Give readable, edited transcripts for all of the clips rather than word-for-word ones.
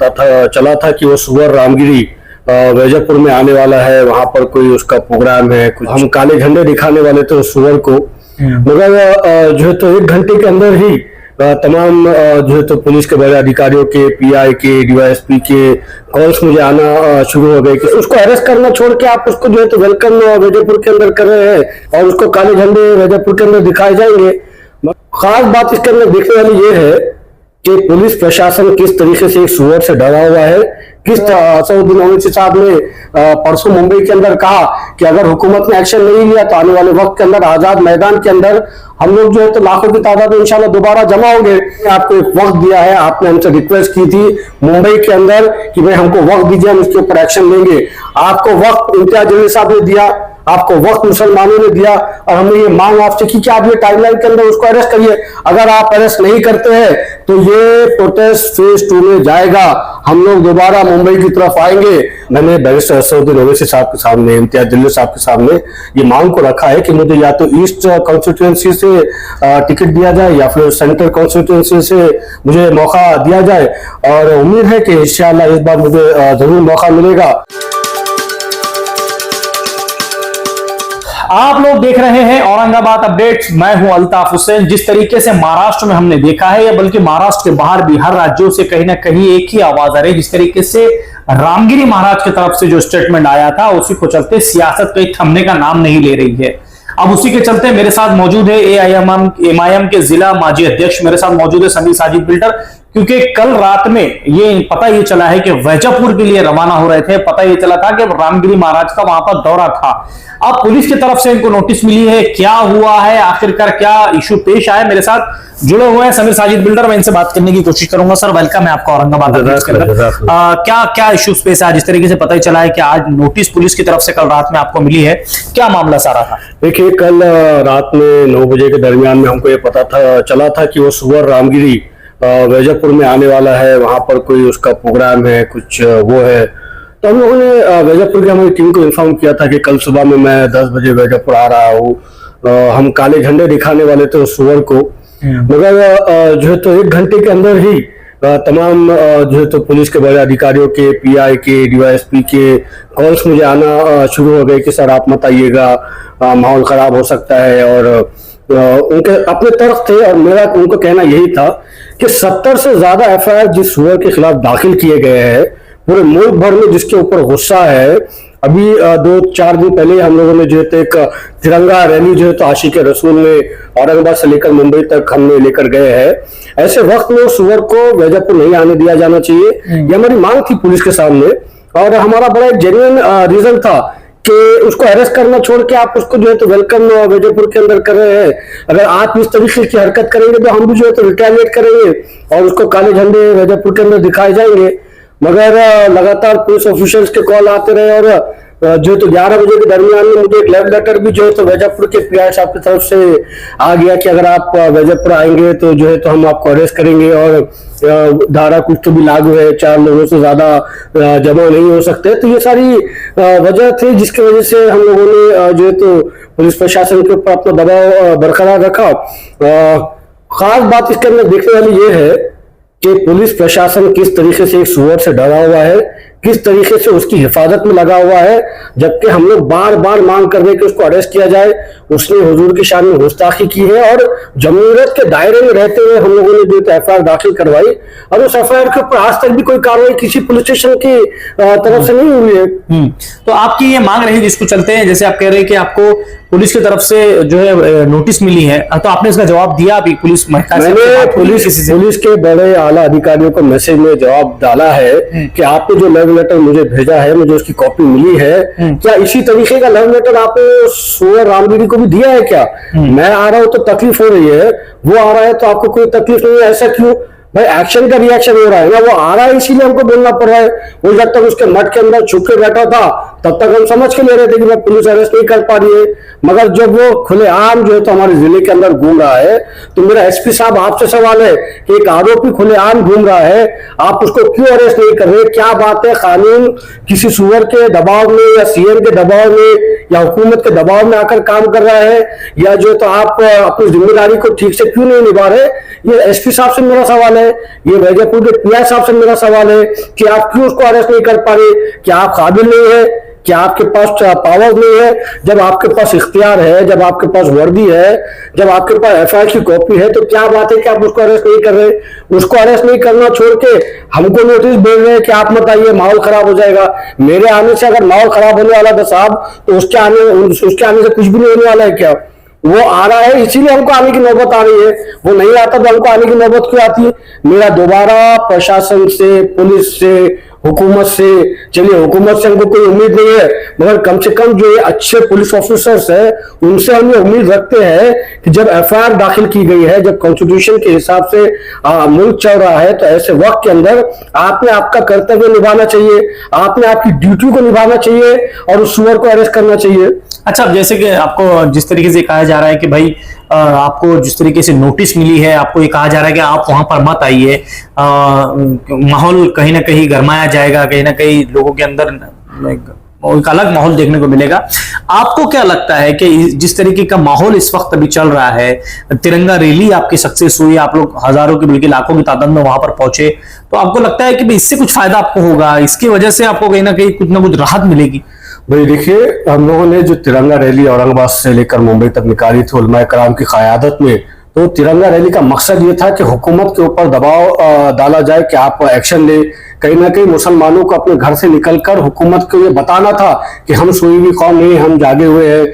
पता चला था कि वो सुअर रामगिरी वैजापुर में आने वाला है, वहां पर कोई उसका प्रोग्राम है, कुछ हम काले झंडे दिखाने वाले थे उस सुअर को। मगर जो है तो 1 घंटे के अंदर ही तमाम जो है तो पुलिस के बड़े अधिकारियों के, पीआई के, डीवाईएसपी के कॉल्स मुझे आना शुरू हो गए कि उसको अरेस्ट करना छोड़ के आप उसको जो है तो वेलकम वैजापुर के अंदर कर रहे हैं और उसको काले झंडे वैजापुर के अंदर दिखाए जाएंगे। खास बात इसके अंदर देखने वाली ये है कि पुलिस प्रशासन किस तरीके से एक सुअर से डरा हुआ है। किस असदुद्दीन ओवैसी साहब ने परसों मुंबई के अंदर कहा कि अगर हुकूमत ने एक्शन नहीं लिया तो आने वाले वक्त के अंदर आजाद मैदान के अंदर हम लोग जो है तो लाखों की तादाद में इंशाल्लाह दोबारा जमा होंगे। आपको एक वक्त दिया है, आपने हमसे रिक्वेस्ट की थी मुंबई के अंदर कि भाई हमको वक्त दीजिए, हम इसके ऊपर एक्शन लेंगे। आपको वक्त इम्तियाज जलील साहब ने दिया, आपको वक्त मुसलमानों ने दिया और हमने ये मांग आपसे की कि आप ये टाइमलाइन के अंदर उसको अरेस्ट करिए। अगर आप अरेस्ट नहीं करते हैं तो ये प्रोटेस्ट फेज 2 में जाएगा, हम लोग दोबारा मुंबई की तरफ आएंगे। मैंने बैरिस्टर असदुद्दीन ओवैसी साहब के सामने, इम्तियाज जलील साहब के सामने ये मांग को रखा है कि मुझे या तो ईस्ट कॉन्स्टिट्यूएंसी से टिकट दिया जाए या फिर सेंट्रल कॉन्स्टिट्यूएंसी से मुझे मौका दिया जाए और उम्मीद है कि इंशाअल्लाह इस बार मुझे जरूर मौका मिलेगा। आप लोग देख रहे हैं औरंगाबाद अपडेट्स, मैं हूं अल्ताफ हुसैन। जिस तरीके से महाराष्ट्र में हमने देखा है या बल्कि महाराष्ट्र के बाहर भी हर राज्यों से कहीं ना कहीं एक ही आवाज आ रही है, जिस तरीके से रामगिरी महाराज की तरफ से जो स्टेटमेंट आया था उसी को चलते सियासत कहीं थमने का नाम नहीं ले रही है। अब उसी के चलते मेरे साथ मौजूद है एआईएमआईएम के जिला माजी अध्यक्ष, मेरे साथ मौजूद है समीर साजिद बिल्डर, क्योंकि कल रात में ये पता ये चला है कि वैजापुर के लिए रवाना हो रहे थे। पता ये चला था कि रामगिरी महाराज का वहां पर दौरा था। अब पुलिस की तरफ से इनको नोटिस मिली है, क्या हुआ है आखिरकार, क्या इशू पेश आया। मेरे साथ जुड़े हुए हैं समीर साजिद बिल्डर, मैं इनसे बात करने की कोशिश करूंगा। सर वेलकम है आपका औरंगाबाद के अंदर। क्या क्या इश्यूज पेश आया, जिस तरीके से पता ही चला है कि आज नोटिस पुलिस की तरफ से कल रात में आपको मिली है, क्या मामला सारा था? देखिए, कल रात में 9 बजे के दरमियान में हमको ये पता चला था कि वो सुअर रामगिरी वैजापुर में आने वाला है, वहां पर कोई उसका प्रोग्राम है, कुछ वो है। तो हम लोगों ने वैजापुर की हमारी टीम को इन्फॉर्म किया था कि कल सुबह में मैं 10 बजे वैजापुर आ रहा हूँ। हम काले झंडे दिखाने वाले थे उस सुअर को। मगर जो है तो 1 घंटे के अंदर ही तमाम जो है तो पुलिस के बड़े अधिकारियों के, पीआई के, डीवाईएसपी के कॉल्स मुझे आना शुरू हो गए कि सर आप मत आइएगा, माहौल खराब हो सकता है। और उनके अपने तरफ थे और मेरा उनको कहना यही था कि 70 से ज्यादा एफआईआर जिस सुअर के खिलाफ दाखिल किए गए हैं पूरे मुल्क भर में, जिसके ऊपर गुस्सा है। अभी 2-4 दिन पहले हम लोगों ने जो है एक तिरंगा रैली जो है तो आशिक रसूल में औरंगाबाद से लेकर मुंबई तक हमने लेकर गए हैं। ऐसे वक्त में सुअर को वैजापुर नहीं आने दिया जाना चाहिए, ये हमारी मांग थी पुलिस के सामने। और हमारा बड़ा एक जेन्युइन रीजन था कि उसको अरेस्ट करना छोड़ के आप उसको जो है तो वेलकम वैजापुर के अंदर कर रहे हैं। अगर आप इस तरीके की हरकत करेंगे तो हम भी जो है तो रिटेलिएट करेंगे और उसको काले झंडे वैजापुर के अंदर दिखाए जाएंगे। मगर लगातार पुलिस ऑफिशियल्स के कॉल आते रहे और जो तो 11 बजे के दरमियान में मुझे एक लव लेटर भी जो है तो वैजापुर के पीआई साहब की तरफ से आ गया कि अगर आप वैजापुर आएंगे तो जो है तो हम आपको अरेस्ट करेंगे और धारा कुछ तो भी लागू है, 4 लोगों से ज्यादा जमा नहीं हो सकते। तो ये सारी वजह थी जिसकी वजह से हम लोगों ने जो है तो पुलिस प्रशासन के ऊपर अपना दबाव बरकरार रखा। खास बात इसके अंदर देखने वाली ये है कि पुलिस प्रशासन किस तरीके से एक सुअर से डरा हुआ है, किस तरीके से उसकी हिफाजत में लगा हुआ है, जबकि हम लोग बार बार मांग कर रहे कि उसको अरेस्ट किया जाए। उसने हुजूर की शान में गुस्ताखी की है और जमहूरियत के दायरे में रहते हुए हम लोगों ने जो एफआईआर दाखिल करवाई और उस एफआईआर के ऊपर आज तक भी कोई कार्रवाई किसी पुलिस स्टेशन की तरफ से नहीं हुई है। तो आपकी ये मांग रही जिसको चलते हैं, जैसे आप कह रहे हैं कि आपको पुलिस की तरफ से जो है नोटिस मिली है, तो आपने इसका जवाब दिया अभी पुलिस पुलिस के बड़े आला अधिकारियों को मैसेज में जवाब डाला है कि आपने जो लव लेटर मुझे भेजा है, मुझे उसकी कॉपी मिली है, क्या इसी तरीके का लव लेटर आपने सुअर रामगिरी को भी दिया है क्या? मैं आ रहा हूं तो तकलीफ हो रही है, वो आ रहा है तो आपको कोई तकलीफ नहीं है, ऐसा क्यों? भाई एक्शन का रिएक्शन हो रहा है ना, वो आ रहा है इसीलिए हमको बोलना पड़ रहा है। वो जब तक उसके मठ के अंदर छुप के बैठा था तब तक हम समझ के ले रहे थे कि पुलिस अरेस्ट नहीं कर पा रही है। मगर जब वो खुलेआम जो है तो हमारे जिले के अंदर घूम रहा है, तो मेरा एसपी साहब आपसे सवाल है कि एक आरोपी खुलेआम घूम रहा है, आप उसको क्यों अरेस्ट नहीं कर रहे? क्या बात है? कानून किसी सुअर के दबाव में या सीएम के दबाव में या हुकूमत के दबाव में आकर काम कर रहा है, या जो तो आप अपनी जिम्मेदारी को ठीक से क्यों नहीं निभा रहे। ये एसपी साहब से मेरा सवाल है, ये वैजापुर के पीआई साहब से मेरा सवाल है कि आप क्यों उसको अरेस्ट नहीं कर पा रहे। क्या आप काबिल नहीं है, क्या आपके पास पावर नहीं है। जब आपके पास इख्तियार है, जब आपके पास वर्दी है, जब आपके पास एफआईआर की कॉपी है, तो क्या बात है कि आप उसको अरेस्ट नहीं कर रहे। उसको अरेस्ट नहीं करना छोड़ के हमको नोटिस भेज रहे हैं कि आप मत आइए, माहौल खराब हो जाएगा। मेरे आने से अगर माहौल खराब होने वाला था साहब, तो उसके आने से कुछ भी नहीं होने वाला है क्या। वो आ रहा है इसीलिए हमको आने की नौबत आ रही है, वो नहीं आता तो हमको आने की नौबत क्यों आती है। मेरा दोबारा प्रशासन से, पुलिस से, हुकूमत से, चलिए हुकूमत से हमको कोई उम्मीद नहीं है, मगर कम से कम जो ये अच्छे पुलिस ऑफिसर्स है उनसे हम ये उम्मीद रखते हैं कि जब एफआईआर दाखिल की गई है, जब कॉन्स्टिट्यूशन के हिसाब से मुल्क चल रहा है, तो ऐसे वक्त के अंदर आपने आपका कर्तव्य निभाना चाहिए, आपने आपकी ड्यूटी को निभाना चाहिए और उस सुअर को अरेस्ट करना चाहिए। अच्छा, अब जैसे कि आपको जिस तरीके से कहा जा रहा है कि भाई आपको जिस तरीके से नोटिस मिली है, आपको ये कहा जा रहा है कि आप वहां पर मत आइए, माहौल कहीं ना कहीं गरमाया जाएगा, कहीं ना कहीं लोगों के अंदर एक अलग माहौल देखने को मिलेगा। आपको क्या लगता है कि जिस तरीके का माहौल इस वक्त अभी चल रहा है, तिरंगा रैली आपकी सक्सेस हुई, आप लोग हजारों की बल्कि लाखों की तादाद में वहां पर पहुंचे, तो आपको लगता है कि इससे कुछ फायदा आपको होगा, इसकी वजह से आपको कहीं ना कुछ राहत मिलेगी? भाई देखिए, हम लोगों ने जो तिरंगा रैली औरंगाबाद से लेकर मुंबई तक निकाली थी उलमाए कराम की क़यादत में, तो तिरंगा रैली का मकसद ये था कि हुकूमत के ऊपर दबाव डाला जाए कि आप एक्शन ले। कहीं ना कहीं मुसलमानों को अपने घर से निकलकर हुकूमत को ये बताना था कि हम सोई हुई कौम नहीं, हम जागे हुए हैं।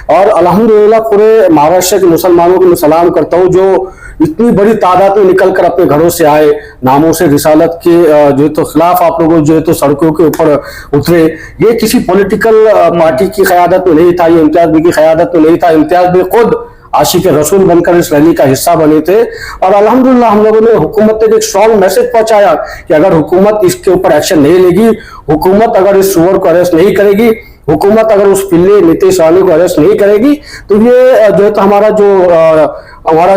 और अल्हम्दुलिल्लाह पूरे महाराष्ट्र के मुसलमानों को मैं सलाम करता हूँ जो इतनी बड़ी तादाद में निकलकर अपने घरों से आए, नामों से रिसालत के जो तो खिलाफ आप लोगों जो तो सड़कों के ऊपर उतरे। ये किसी पॉलिटिकल पार्टी की क़यादत में नहीं था, ये इम्तियाज भाई की क़यादत में नहीं था। इम्तियाज भाई खुद आशिक रसूल बनकर इस रैली का हिस्सा बने थे और अल्हम्दुलिल्लाह हम लोगों ने हुकूमत तक एक स्ट्रॉन्ग मैसेज पहुंचाया कि अगर हुकूमत इसके ऊपर एक्शन नहीं लेगी, हुकूमत अगर इस सुअर को अरेस्ट नहीं करेगी, हुकूमत अगर उस पिल्ले नीतीश रानी को अरेस्ट नहीं करेगी, तो ये जो है तो हमारा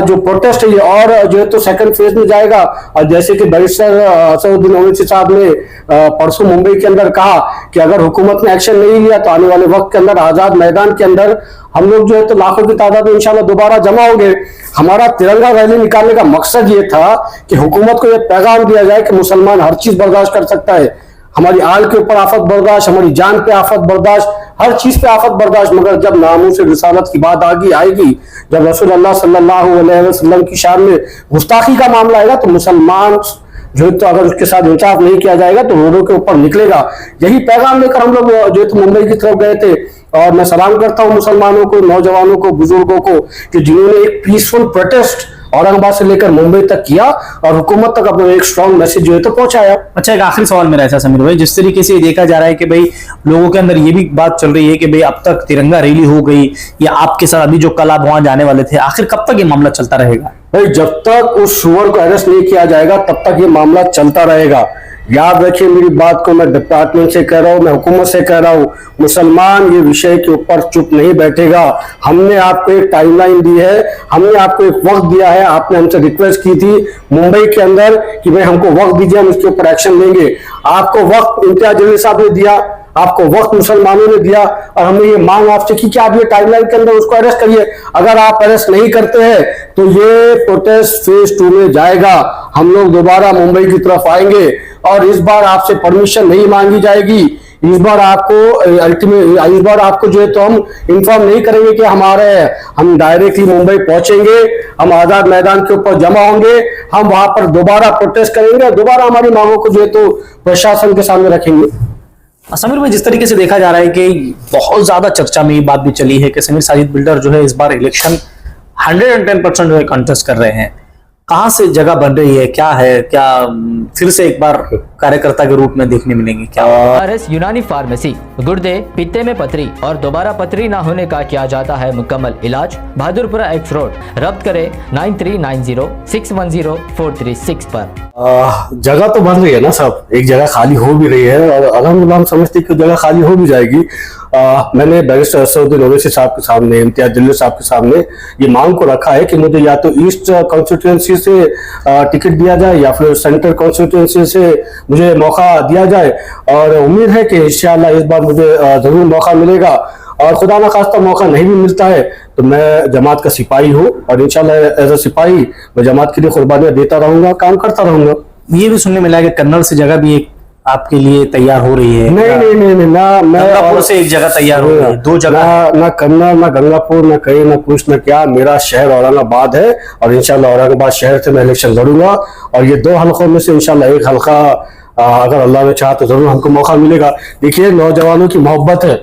जो प्रोटेस्ट है ये और जो है तो सेकंड फेज में जाएगा। और जैसे कि बैरिस्टर असदुद्दीन ओवैसी साहब ने परसों मुंबई के अंदर कहा कि अगर हुकूमत ने एक्शन नहीं लिया तो आने वाले वक्त के अंदर आजाद मैदान के अंदर हम लोग जो है तो लाखों की तादाद में इंशाल्लाह दोबारा जमा होंगे। हमारा तिरंगा रैली निकालने का मकसद ये था कि हुकूमत को यह पैगाम दिया जाए कि मुसलमान हर चीज बर्दाश्त कर सकता है, हमारी आल के ऊपर आफत बर्दाश्त, हमारी जान पे आफत बर्दाश्त, हर चीज पे आफत बर्दाश्त, मगर जब नामों से रिसालत की बात आएगी, जब रसूलुल्लाह सल्लल्लाहु अलैहि वसल्लम की शान में गुस्ताखी का मामला आएगा, तो मुसलमान जो तो अगर उसके साथ इंसाफ नहीं किया जाएगा तो रोडों के ऊपर निकलेगा। यही पैगाम लेकर हम लोग जो तो मुंबई की तरफ गए थे। और मैं सलाम करता हूँ मुसलमानों को, नौजवानों को, बुजुर्गों को कि जिन्होंने एक पीसफुल प्रोटेस्ट औरंगाबाद से लेकर मुंबई तक किया और हुकूमत तक अपना एक स्ट्रॉन्ग मैसेज जो है तो पहुंचाया। अच्छा, एक आखिरी सवाल मेरा ऐसा समीर भाई, जिस तरीके से देखा जा रहा है कि भाई लोगों के अंदर ये भी बात चल रही है कि भाई अब तक तिरंगा रैली हो गई या आपके साथ अभी जो कल आप वहां जाने वाले थे, आखिर कब तक ये मामला चलता रहेगा? भाई जब तक उस सुअर को अरेस्ट नहीं किया जाएगा तब तक ये मामला चलता रहेगा। याद रखिए मेरी बात को, मैं डिपार्टमेंट से कह रहा हूँ, मैं हुकूमत से कह रहा हूँ, मुसलमान ये विषय के ऊपर चुप नहीं बैठेगा। हमने आपको एक टाइमलाइन दी है, हमने आपको एक वक्त दिया है, आपने हमसे रिक्वेस्ट की थी मुंबई के अंदर कि भाई हमको वक्त दीजिए, हम इसके ऊपर एक्शन लेंगे। आपको वक्त इम्तियाज जलील साहब ने दिया, आपको वक्त मुसलमानों ने दिया और हमने ये मांग आपसे की कि आप ये टाइमलाइन के अंदर उसको अरेस्ट करिए। अगर आप अरेस्ट नहीं करते हैं तो ये प्रोटेस्ट फेज 2 में जाएगा। हम लोग दोबारा मुंबई की तरफ आएंगे और इस बार आपसे परमिशन नहीं मांगी जाएगी। इस बार आपको जो है तो हम इन्फॉर्म नहीं करेंगे कि हम डायरेक्टली मुंबई पहुंचेंगे, हम आजाद मैदान के ऊपर जमा होंगे, हम वहां पर दोबारा प्रोटेस्ट करेंगे और दोबारा हमारी मांगों को जो है तो प्रशासन के सामने रखेंगे। समीर भाई, जिस तरीके से देखा जा रहा है कि बहुत ज्यादा चर्चा में ये बात भी चली है कि समीर साजिद बिल्डर जो है इस बार इलेक्शन 110% जो है कंटेस्ट कर रहे हैं, कहां से जगह बन रही है, क्या है, क्या फिर से एक बार कार्यकर्ता के रूप में देखने मिलेंगे क्या? आरएस यूनानी फार्मेसी, गुर्दे, पित्ते में पथरी और दोबारा पथरी ना होने का किया जाता है मुकम्मल इलाज। बहादुरपुरा एक्स रोड, रब्त करें 9390610436 पर। जगह तो बन रही है ना सब, एक जगह खाली हो भी रही है और अल्हम्दुलिल्लाह हम समझते कि जगह खाली हो भी जाएगी। मैंने बैरिस्टर असदुद्दीन ओवैसी साहब के सामने, इम्तियाज जलील साहब के सामने ये मांग को रखा है कि मुझे या तो ईस्ट कॉन्स्टिट्यूएंसी से टिकट दिया जाए या फिर सेंट्रल कॉन्स्टिट्यूएंसी से मुझे मौका दिया जाए और उम्मीद है कि इंशाअल्लाह इस बार मुझे जरूर मौका मिलेगा। और खुदा न खास्ता मौका नहीं भी मिलता है तो मैं जमात का सिपाही हूँ और इंशाल्लाह एज अ सिपाही मैं जमात के लिए कुर्बानियां देता रहूंगा, काम करता रहूंगा। ये भी सुनने मिला है कि कन्नौज से जगह भी एक आपके लिए तैयार हो रही है। नहीं ना, मैं गंगापुर से एक जगह तैयार हो रही है, 2 जगह ना कन्नौज ना गंगापुर ना कहीं ना कुछ ना क्या। मेरा शहर औरंगाबाद है और इंशाल्लाह औरंगाबाद शहर से मैं इलेक्शन लड़ूंगा और ये 2 हलकों में से इंशाल्लाह एक हलका अगर अल्लाह ने चाहा तो जरूर हमको मौका मिलेगा। देखिए नौजवानों की मोहब्बत है,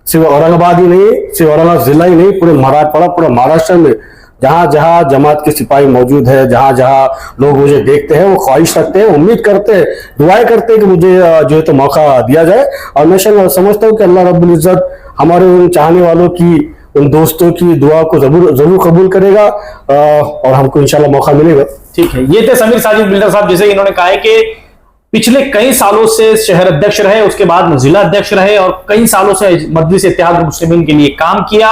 सिर्फ औरंगाबाद ही नहीं, सिर्फ औरंगाबाद जिला ही नहीं, पूरे मराठवाड़ा पूरा महाराष्ट्र में जहां जहां जमात के सिपाही मौजूद है, जहां जहां लोग मुझे देखते हैं वो ख्वाहिश रखते हैं, उम्मीद करते हैं, दुआएं करते हैं कि मुझे जो है तो मौका दिया जाए। और मैं समझता हूँ कि अल्लाह रब्बुल इज्जत हमारे उन चाहने वालों की, उन दोस्तों की दुआ को जरूर कबूल करेगा और हमको इंशाल्लाह मौका मिलेगा। ठीक है, ये थे समीर साजिद बिल्डर साहब, जैसे इन्होंने कहा है कि पिछले कई सालों से शहर अध्यक्ष रहे, उसके बाद जिला अध्यक्ष रहे और कई सालों से मजलिस इत्तेहाद मुस्लिमीन के लिए काम किया।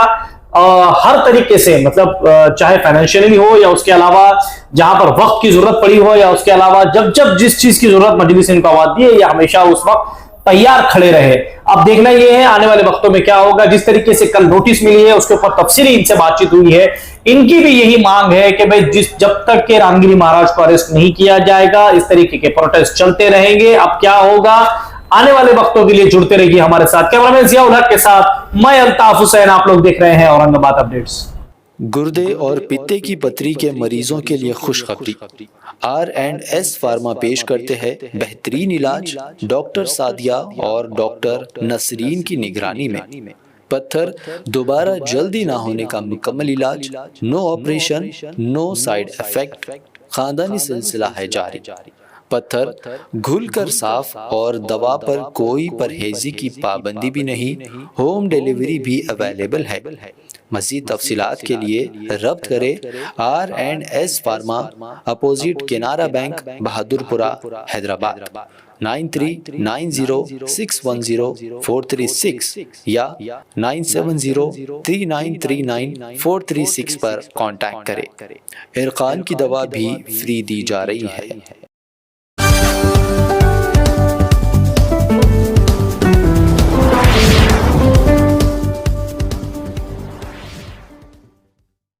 हर तरीके से, मतलब चाहे फाइनेंशियली हो या उसके अलावा जहां पर वक्त की जरूरत पड़ी हो या उसके अलावा जब जिस चीज की जरूरत मजलिस इनको आवाज दी है, या हमेशा उस वक्त तैयार खड़े रहे। अब देखना यह है आने वाले वक्तों में क्या होगा। जिस तरीके से कल नोटिस मिली है उसके ऊपर तफसीली इनसे बातचीत हुई है, इनकी भी यही मांग है कि भाई जब तक के रामगिरी महाराज को अरेस्ट नहीं किया जाएगा इस तरीके के प्रोटेस्ट चलते रहेंगे। अब क्या होगा आने वाले वक्तों के लिए जुड़ते रहिए हमारे साथ। कैमरामैन जियाउल हक के साथ मैं अल्ताफ हुसैन, आप लोग देख रहे हैं औरंगाबाद अपडेट्स। गुर्दे और पित्ते की पथरी के मरीजों के लिए खुशखबरी। R&S फार्मा पेश करते हैं बेहतरीन इलाज डॉक्टर सादिया और डॉक्टर नसरीन की निगरानी में। पत्थर दोबारा जल्दी ना होने का मुकम्मल इलाज, no operation, no side effect, खानदानी सिलसिला है जारी। पत्थर घुलकर साफ और दवा पर कोई परहेजी की पाबंदी भी नहीं, होम डिलीवरी भी अवेलेबल है। मज़ीद तफसीलात के लिए रब्त करें R&S pharma, opposite Canara bank, Bahadurpura, Hyderabad, 9390610436 या 9703939436 पर कांटेक्ट करें। इरकान की दवा भी फ्री दी जा रही है।